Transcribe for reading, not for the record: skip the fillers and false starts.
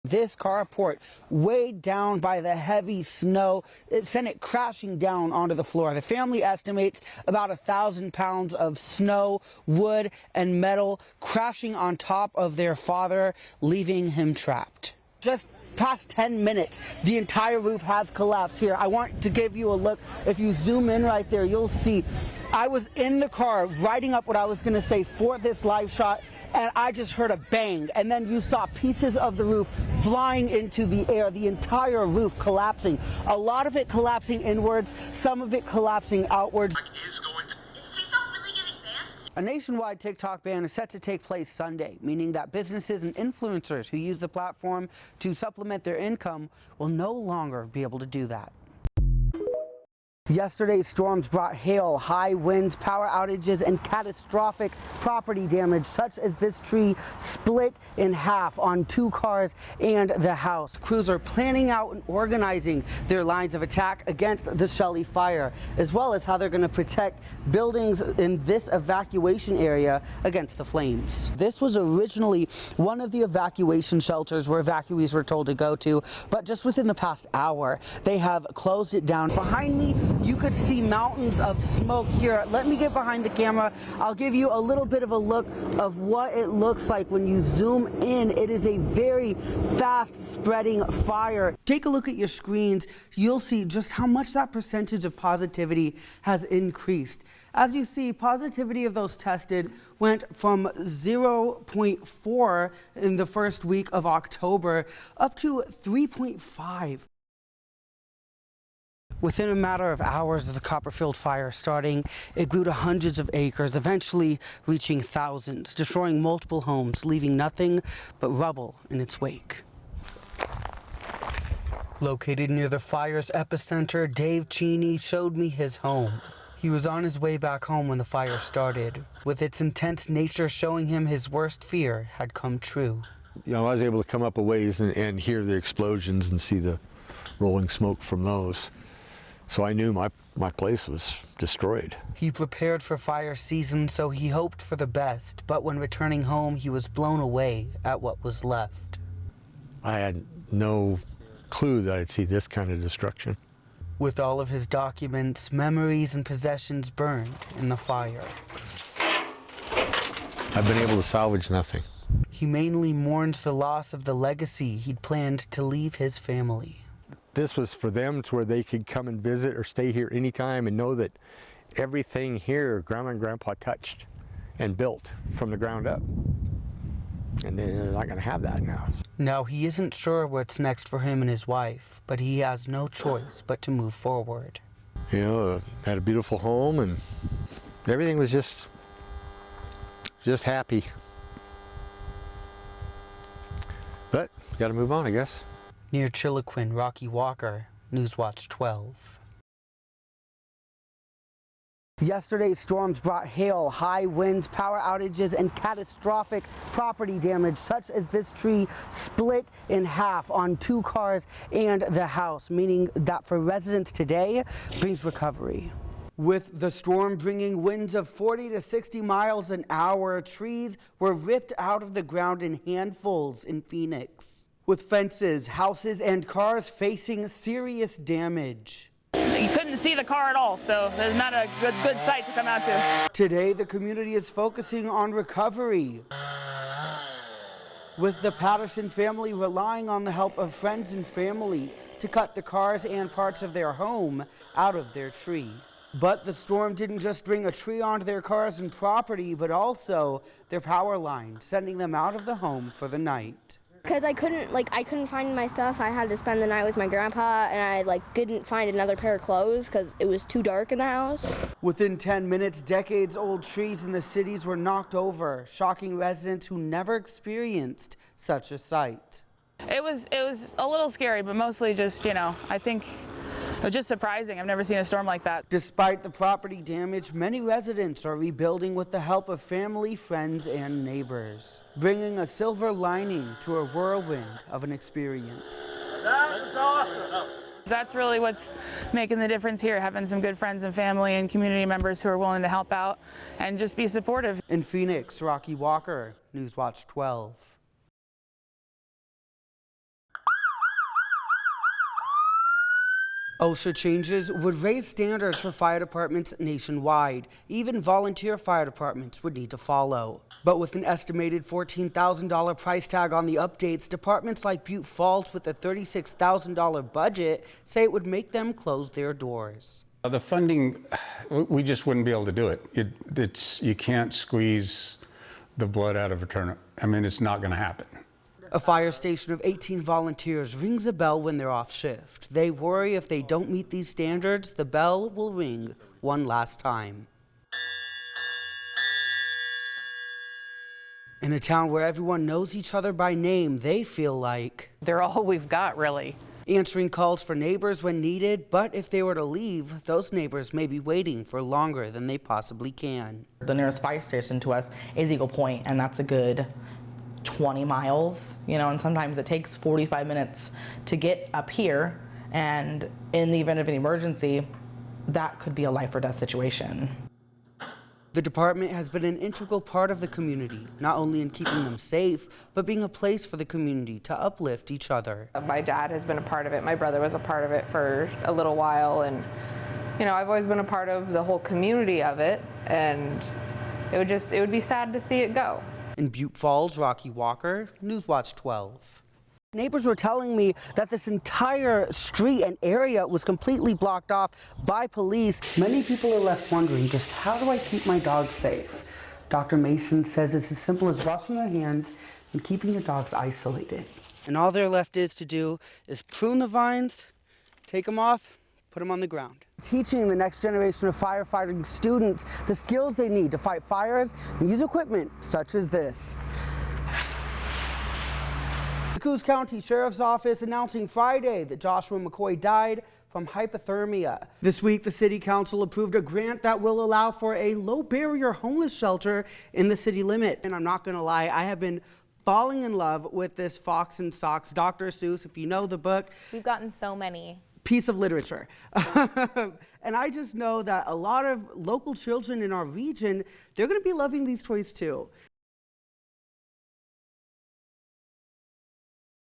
This carport, weighed down by the heavy snow, it sent it crashing down onto the floor. The family estimates about 1,000 pounds of snow, wood, and metal crashing on top of their father, leaving him trapped. Just past 10 minutes, the entire roof has collapsed here. I want to give you a look. If you zoom in right there, you'll see I was in the car writing up what I was going to say for this live shot, and I just heard a bang, and then you saw pieces of the roof flying into the air, the entire roof collapsing. A lot of it collapsing inwards, some of it collapsing outwards. A nationwide TikTok ban is set to take place Sunday, meaning that businesses and influencers who use the platform to supplement their income will no longer be able to do that. Yesterday's storms brought hail, high winds, power outages, and catastrophic property damage, such as this tree split in half on 2 cars and the house. Crews are planning out and organizing their lines of attack against the Shelley fire, as well as how they're going to protect buildings in this evacuation area against the flames. This was originally one of the evacuation shelters where evacuees were told to go to, but just within the past hour, they have closed it down. Behind me, you could see mountains of smoke here. Let me get behind the camera. I'll give you a little bit of a look of what it looks like when you zoom in. It is a very fast spreading fire. Take a look at your screens. You'll see just how much that percentage of positivity has increased. As you see, positivity of those tested went from 0.4 in the first week of October up to 3.5. Within a matter of hours of the Copperfield fire starting, it grew to hundreds of acres, eventually reaching thousands, destroying multiple homes, leaving nothing but rubble in its wake. Located near the fire's epicenter, Dave Cheney showed me his home. He was on his way back home when the fire started, with its intense nature showing him his worst fear had come true. You know, I was able to come up a ways and hear the explosions and see the rolling smoke from those. So I knew my place was destroyed. He prepared for fire season, so he hoped for the best. But when returning home, he was blown away at what was left. I had no clue that I'd see this kind of destruction. With all of his documents, memories, and possessions burned in the fire. I've been able to salvage nothing. He mainly mourns the loss of the legacy he'd planned to leave his family. This was for them to where they could come and visit or stay here anytime and know that everything here Grandma and Grandpa touched and built from the ground up. And they're not going to have that now. Now, he isn't sure what's next for him and his wife, but he has no choice but to move forward. You know, had a beautiful home and everything was just happy. But got to move on, I guess. Near Chiloquin, Rocky Walker, Newswatch 12. Yesterday's storms brought hail, high winds, power outages, and catastrophic property damage, such as this tree split in half on 2 cars and the house, meaning that for residents today brings recovery. With the storm bringing winds of 40 to 60 miles an hour, trees were ripped out of the ground in handfuls in Phoenix, with fences, houses, and cars facing serious damage. You couldn't see the car at all, so there's not a good sight to come out to. Today, the community is focusing on recovery, with the Patterson family relying on the help of friends and family to cut the cars and parts of their home out of their tree. But the storm didn't just bring a tree onto their cars and property, but also their power line, sending them out of the home for the night. Because I couldn't find my stuff. I had to spend the night with my grandpa, and I didn't find another pair of clothes because it was too dark in the house. Within 10 minutes, decades-old trees in the cities were knocked over, shocking residents who never experienced such a sight. It was a little scary, but mostly just, you know, I think it was just surprising. I've never seen a storm like that. Despite the property damage, many residents are rebuilding with the help of family, friends, and neighbors, bringing a silver lining to a whirlwind of an experience. That's awesome. That's really what's making the difference here, having some good friends and family and community members who are willing to help out and just be supportive. In Phoenix, Rocky Walker, Newswatch 12. OSHA changes would raise standards for fire departments nationwide. Even volunteer fire departments would need to follow. But with an estimated $14,000 price tag on the updates, departments like Butte Falls with a $36,000 budget say it would make them close their doors. The funding, we just wouldn't be able to do it. You can't squeeze the blood out of a turnip. I mean, it's not going to happen. A fire station of 18 volunteers rings a bell when they're off shift. They worry if they don't meet these standards, the bell will ring one last time. In a town where everyone knows each other by name, they feel like they're all we've got, really. Answering calls for neighbors when needed, but if they were to leave, those neighbors may be waiting for longer than they possibly can. The nearest fire station to us is Eagle Point, and that's a good 20 miles, and sometimes it takes 45 minutes to get up here, and in the event of an emergency, that could be a life or death situation. The department has been an integral part of the community, not only in keeping them safe, but being a place for the community to uplift each other. My dad has been a part of it. My brother was a part of it for a little while, and I've always been a part of the whole community of it, and it would be sad to see it go. In Butte Falls, Rocky Walker, Newswatch 12. Neighbors were telling me that this entire street and area was completely blocked off by police. Many people are left wondering, just how do I keep my dog safe? Dr. Mason says it's as simple as washing your hands and keeping your dogs isolated. And all there left is to do is prune the vines, take them off, put them on the ground. Teaching the next generation of firefighting students the skills they need to fight fires and use equipment such as this. The Coos County Sheriff's Office announcing Friday that Joshua McCoy died from hypothermia. This week, the City Council approved a grant that will allow for a low-barrier homeless shelter in the city limit. And I'm not gonna lie, I have been falling in love with this Fox and Socks, Dr. Seuss, if you know the book. We've gotten so many. Piece of literature. And I just know that a lot of local children in our region, they're gonna be loving these toys too.